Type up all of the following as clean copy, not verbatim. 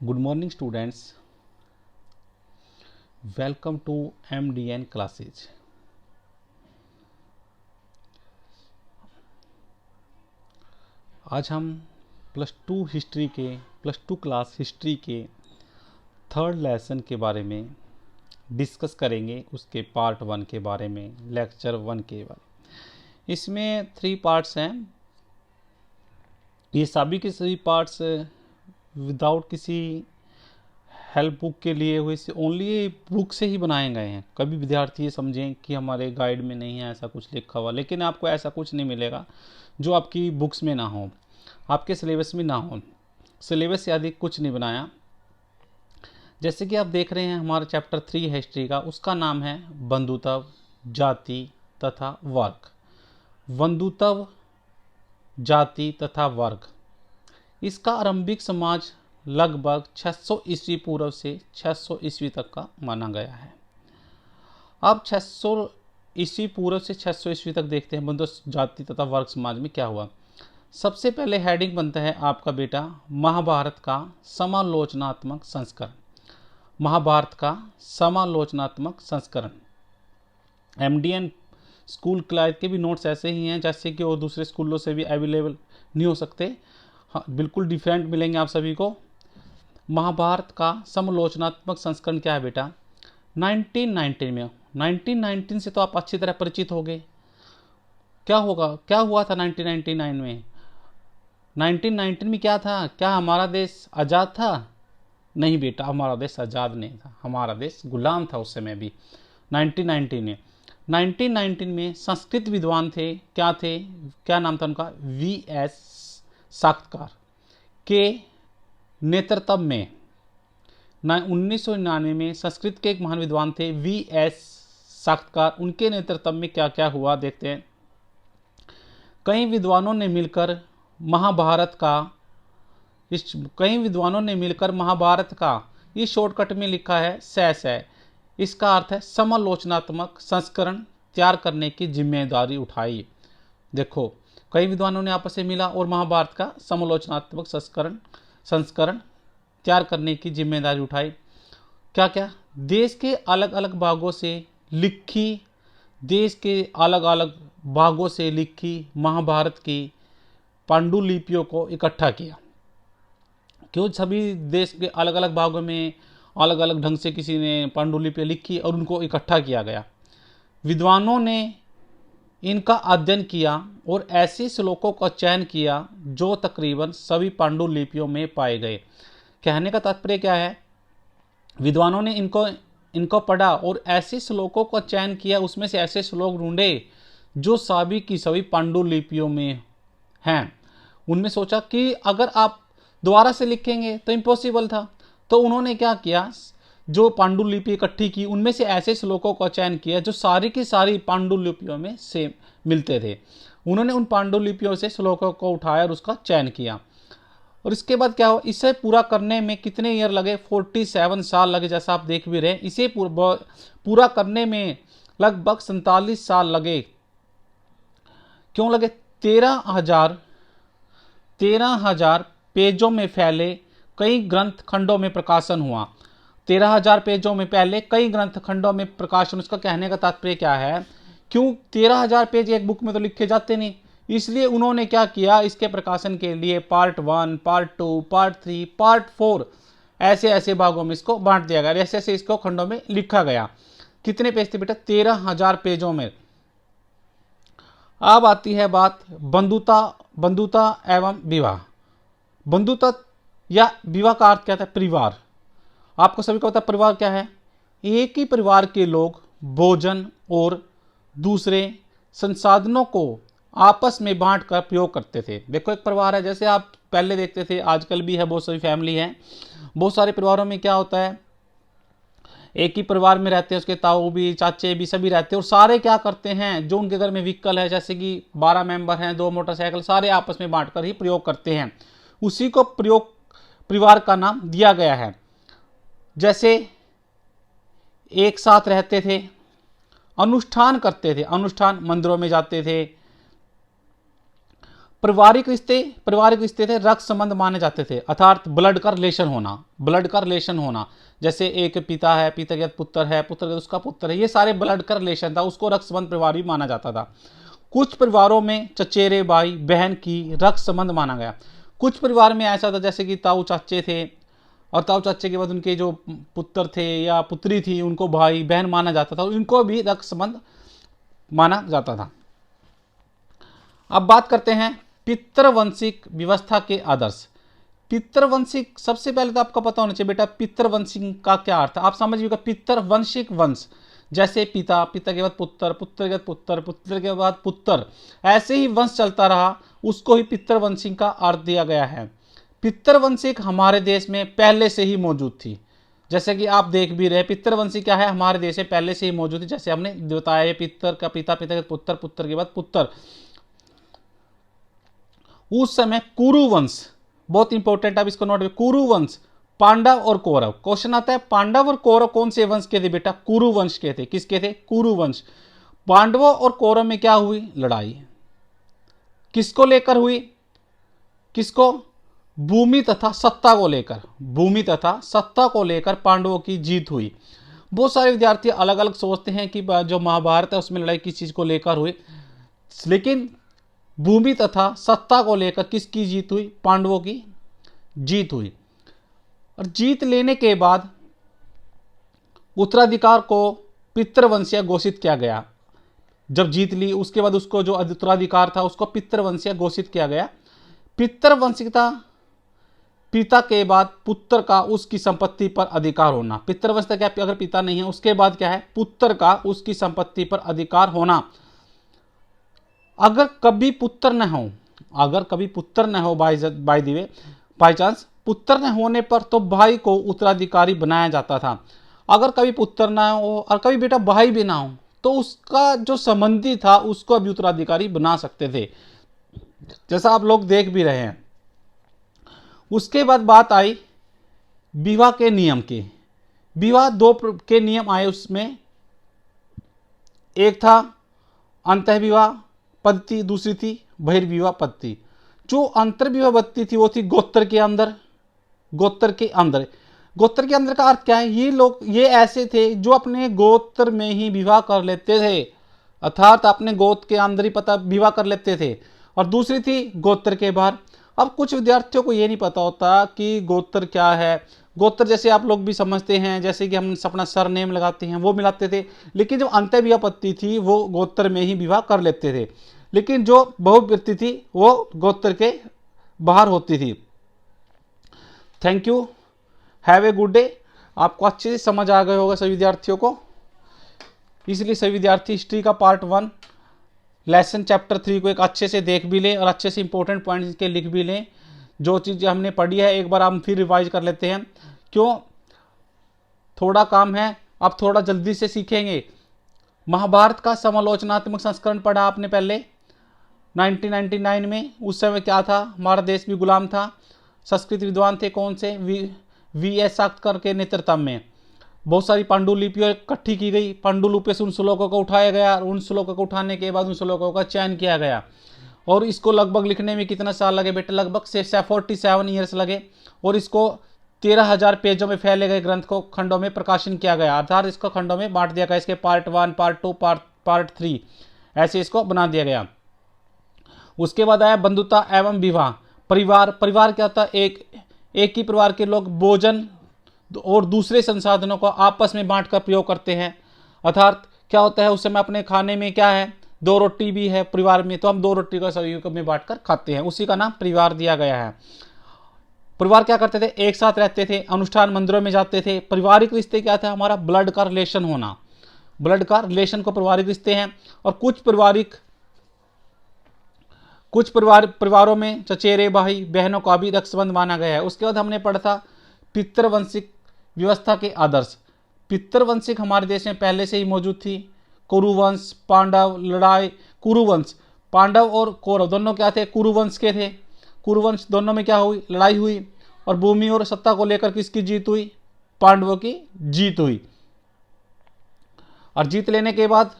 Good morning students, welcome to MDN classes. आज हम plus two class history के third lesson के बारे में डिस्कस करेंगे, उसके पार्ट 1 के बारे में, लेक्चर 1 के बारे में। इसमें 3 पार्ट्स हैं। ये सभी के सभी पार्ट्स विदाउट किसी हेल्प बुक के लिए हुए से ओनली बुक से ही बनाए गए हैं। कभी विद्यार्थी ये समझें कि हमारे गाइड में नहीं है ऐसा कुछ लिखा हुआ, लेकिन आपको ऐसा कुछ नहीं मिलेगा जो आपकी बुक्स में ना हो, आपके सिलेबस में ना हो। सिलेबस से अधिक कुछ नहीं बनाया। जैसे कि आप देख रहे हैं, हमारा चैप्टर 3 है हिस्ट्री का, उसका नाम है बंधुत्व, जाति तथा वर्ग। बंधुत्व, जाति तथा वर्ग। इसका आरंभिक समाज लगभग 600 ईस्वी पूर्व से 600 ईस्वी तक का माना गया है। अब 600 ईस्वी पूर्व से 600 ईस्वी तक देखते हैं बंधुत्व, जाति तथा वर्ग समाज में क्या हुआ। सबसे पहले हेडिंग बनता है आपका बेटा महाभारत का समालोचनात्मक संस्करण। महाभारत का समालोचनात्मक संस्करण। MDN स्कूल क्लास के भी नोट्स ऐसे ही हैं जैसे कि और दूसरे स्कूलों से भी अवेलेबल नहीं हो सकते। हाँ, बिल्कुल डिफरेंट मिलेंगे आप सभी को। महाभारत का समालोचनात्मक संस्करण क्या है बेटा? 1919 में। 1919 से तो आप अच्छी तरह परिचित हो गए। क्या हुआ था 1999 में? 1919 में क्या था? क्या हमारा देश आज़ाद था? नहीं बेटा, हमारा देश आज़ाद नहीं था, हमारा देश गुलाम था उस समय भी। 1919 में 1919 में संस्कृत विद्वान थे। क्या नाम था उनका? VS साख्तकार के नेतृत्व में 1999 में संस्कृत के एक महान विद्वान थे VS साख्तकार। उनके नेतृत्व में क्या क्या हुआ देखते हैं। कई विद्वानों ने मिलकर महाभारत का ये शॉर्टकट में लिखा है SASS। इसका अर्थ है समालोचनात्मक संस्करण तैयार करने की जिम्मेदारी उठाई। देखो, कई विद्वानों ने आपस में मिला और महाभारत का समालोचनात्मक संस्करण तैयार करने की जिम्मेदारी उठाई। क्या क्या? देश के अलग अलग भागों से लिखी महाभारत की पांडुलिपियों को इकट्ठा किया। क्यों? सभी देश के अलग अलग भागों में अलग अलग ढंग से किसी ने पांडुलिपि लिखी और उनको इकट्ठा किया गया। विद्वानों ने इनका अध्ययन किया और ऐसे श्लोकों का चयन किया जो तकरीबन सभी पांडुलिपियों में पाए गए। कहने का तात्पर्य क्या है? विद्वानों ने इनको पढ़ा और ऐसे श्लोकों का चयन किया, उसमें से ऐसे श्लोक ढूंढे जो सभी की सभी पांडुलिपियों में हैं। उनमें सोचा कि अगर आप दोबारा से लिखेंगे तो इम्पॉसिबल था, तो उन्होंने क्या किया, जो पांडुलिपि इकट्ठी की उनमें से ऐसे श्लोकों का चयन किया जो सारी की सारी पांडुलिपियों में से मिलते थे। उन्होंने उन पांडुलिपियों से श्लोकों को उठाया और उसका चयन किया। और इसके बाद क्या हुआ? इसे पूरा करने में कितने ईयर लगे? 47 साल लगे, जैसा आप देख भी रहे हैं। इसे पूरा करने में लगभग 47 साल लगे। क्यों लगे? 13,000 पेजों में फैले कई ग्रंथ खंडों में प्रकाशन हुआ। 13,000 पेजों में पहले कई ग्रंथ खंडों में प्रकाशन। उसका कहने का तात्पर्य क्या है? क्यों 13,000 पेज एक बुक में तो लिखे जाते नहीं, इसलिए उन्होंने क्या किया, इसके प्रकाशन के लिए पार्ट 1, पार्ट 2, पार्ट 3, पार्ट 4 ऐसे भागों में इसको बांट दिया गया। ऐसे इसको खंडों में लिखा गया। कितने पेज थे बेटा? 13,000 पेजों में। अब आती है बात बंधुता एवं विवाह। बंधुता या विवाह का अर्थ क्या था? परिवार। आपको सभी को पता है परिवार क्या है? एक ही परिवार के लोग भोजन और दूसरे संसाधनों को आपस में बांटकर प्रयोग करते थे। देखो, एक परिवार है, जैसे आप पहले देखते थे, आजकल भी है, बहुत सारी फैमिली है। बहुत सारे परिवारों में क्या होता है, एक ही परिवार में रहते हैं, उसके ताऊ भी, चाचे भी, सभी रहते हैं। और सारे क्या करते हैं, जो उनके घर में व्हीकल है, जैसे कि 12 मेंबर हैं, 2 मोटरसाइकिल, सारे आपस में बांटकर ही प्रयोग करते हैं। उसी को परिवार का नाम दिया गया है। जैसे एक साथ रहते थे, अनुष्ठान करते थे, अनुष्ठान मंदिरों में जाते थे, पारिवारिक रिश्ते थे, रक्त संबंध माने जाते थे, अर्थात ब्लड का रिलेशन होना। जैसे एक पिता है, पिता के बाद पुत्र है, पुत्र के बाद उसका पुत्र है, ये सारे ब्लड का रिलेशन था, उसको रक्त संबंध परिवार भी माना जाता था। कुछ परिवारों में चचेरे भाई बहन की रक्त संबंध माना गया। कुछ परिवार में ऐसा था जैसे कि ताऊ चाचे थे, और ताऊ चाचे के बाद उनके जो पुत्र थे या पुत्री थी उनको भाई बहन माना जाता था, उनको भी रक्त संबंध माना जाता था। अब बात करते हैं पितृवंशिक व्यवस्था के आदर्श। पितृवंशिक, सबसे पहले तो आपको पता होना चाहिए बेटा पितृवंशिक का क्या अर्थ है। आप समझ लीजिएगा पितृवंशिक वंश, जैसे पिता, पिता के बाद पुत्र, पुत्र के बाद पुत्र, पुत्र के बाद पुत्र, ऐसे ही वंश चलता रहा, उसको ही पितृवंशिक का अर्थ दिया गया है। पितृवंशिक हमारे देश में पहले से ही मौजूद थी, जैसे कि आप देख भी रहे पितृवंशी क्या है, हमारे देश में पहले से ही मौजूद थी। जैसे हमने बताया पितर का पिता, पिता के पुत्र, पुत्र के बाद पुत्र। उस समय कुरुवंश बहुत इंपॉर्टेंट, आप इसको नोट, कुरुवंश पांडव और कौरव। क्वेश्चन आता है पांडव और कौरव कौन से वंश के थे बेटा, कुरुवंश के थे। किसके थे, कुरुवंश। पांडवों और कौरव में क्या हुई, लड़ाई। किसको लेकर हुई, किसको, भूमि तथा सत्ता को लेकर, भूमि तथा सत्ता को लेकर पांडवों की जीत हुई। बहुत सारे विद्यार्थी अलग अलग सोचते हैं कि जो महाभारत है उसमें लड़ाई किस चीज को लेकर हुई, लेकिन भूमि तथा सत्ता को लेकर किसकी जीत हुई, पांडवों की जीत हुई। और जीत लेने के बाद उत्तराधिकार को पितृवंशीय घोषित किया गया। जब जीत ली उसके बाद उसको जो उत्तराधिकार था उसको पितृवंशीय घोषित किया गया। पितृवंशिकता, पिता के बाद पुत्र का उसकी संपत्ति पर अधिकार होना। पितृवंशिकता क्या, अगर पिता नहीं है उसके बाद क्या है, पुत्र का उसकी संपत्ति पर अधिकार होना। अगर कभी पुत्र न हो, अगर कभी पुत्र न हो, by the way by chance पुत्र न होने पर तो भाई को उत्तराधिकारी बनाया जाता था। अगर कभी पुत्र ना हो और कभी बेटा भाई भी ना हो तो उसका जो संबंधी था उसको भी उत्तराधिकारी बना सकते थे, जैसा आप लोग देख भी रहे हैं। उसके बाद बात आई विवाह के नियम की। विवाह दो के नियम आए उसमें, एक था अंतःविवाह पद्धति, दूसरी थी बहिर्विवाह पद्धति। जो अंतर्विवाह पद्धति थी वो थी गोत्र के अंदर। गोत्र के अंदर, गोत्र के अंदर का अर्थ क्या है, ये लोग ये ऐसे थे जो अपने गोत्र में ही विवाह कर लेते थे, अर्थात अपने गोत्र के अंदर ही पता विवाह कर लेते थे। और दूसरी थी गोत्र के बाहर। अब कुछ विद्यार्थियों को ये नहीं पता होता कि गोत्र क्या है। गोत्र जैसे आप लोग भी समझते हैं, जैसे कि हम अपना सर नेम लगाते हैं वो मिलाते थे, लेकिन जो अंतःविवाह पद्धति थी वो गोत्र में ही विवाह कर लेते थे, लेकिन जो बहुविवाह थी वो गोत्र के बाहर होती थी। Thank you, have a good day. आपको अच्छे से समझ आ गए होगा सभी विद्यार्थियों को, इसलिए सभी विद्यार्थी हिस्ट्री का पार्ट 1 लेसन चैप्टर 3 को एक अच्छे से देख भी लें और अच्छे से इंपॉर्टेंट पॉइंट्स के लिख भी लें। जो चीज़ हमने पढ़ी है एक बार हम फिर रिवाइज कर लेते हैं, क्यों, थोड़ा काम है, अब थोड़ा जल्दी से सीखेंगे। महाभारत का समालोचनात्मक संस्करण पढ़ा आपने पहले 1999 में। उस समय क्या था, हमारा देश भी गुलाम था। संस्कृत विद्वान थे कौन से, वी.एस. सावरकर के नेतृत्व में बहुत सारी पांडुलिपियाँ इकट्ठी की गई। पांडुलिपि से उन श्लोकों को उठाया गया और उन श्लोकों को उठाने के बाद उन श्लोकों का चयन किया गया। और इसको लगभग लिखने में कितना साल लगे बेटे, लगभग 47 ईयर्स लगे। और इसको 13,000 पेजों में फैले गए ग्रंथ को खंडों में प्रकाशन किया गया, अर्थात इसको खंडों में बांट दिया गया। इसके पार्ट 1, पार्ट 2, पार्ट 3 ऐसे इसको बना दिया गया। उसके बाद आया बंधुता एवं विवाह। परिवार, परिवार क्या होता है, एक ही परिवार के लोग भोजन और दूसरे संसाधनों को आपस में बांटकर प्रयोग करते हैं। अर्थात क्या होता है, उस समय अपने खाने में क्या है, 2 रोटी भी है परिवार में, तो हम 2 रोटी को सभी में बांटकर खाते हैं, उसी का नाम परिवार दिया गया है। परिवार क्या करते थे, एक साथ रहते थे, अनुष्ठान मंदिरों में जाते थे। पारिवारिक रिश्ते क्या था, हमारा ब्लड का रिलेशन होना, ब्लड का रिलेशन को पारिवारिक रिश्ते हैं। और कुछ परिवारों में चचेरे भाई बहनों का भी रक्त संबंध माना गया है। उसके बाद हमने पढ़ा था पितृवंशिक व्यवस्था के आदर्श। पितृवंशिक हमारे देश में पहले से ही मौजूद थी। कुरुवंश, पांडव, लड़ाई, कुरुवंश, पांडव और कौरव दोनों क्या थे, कुरुवंश के थे। कुरुवंश दोनों में क्या हुई, लड़ाई हुई। और भूमि और सत्ता को लेकर किसकी जीत हुई, पांडवों की जीत हुई। और जीत लेने के बाद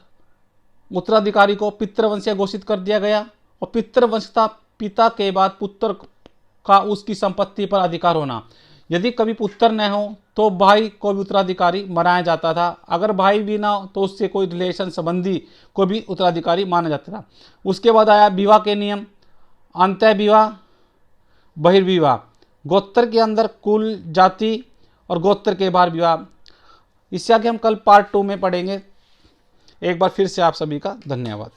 उत्तराधिकारी को पितृवंशीय घोषित कर दिया गया। और पितृवंशिकता पिता के बाद पुत्र का उसकी संपत्ति पर अधिकार होना। यदि कभी पुत्र न हो तो भाई को भी उत्तराधिकारी बनाया जाता था। अगर भाई भी ना हो तो उससे कोई रिलेशन संबंधी को भी उत्तराधिकारी माना जाता था। उसके बाद आया विवाह के नियम, अंतः विवाह, बहिर्विवाह, गोत्र के अंदर कुल, जाति और गोत्र के बाहर विवाह। इससे आगे हम कल पार्ट 2 में पढ़ेंगे। एक बार फिर से आप सभी का धन्यवाद।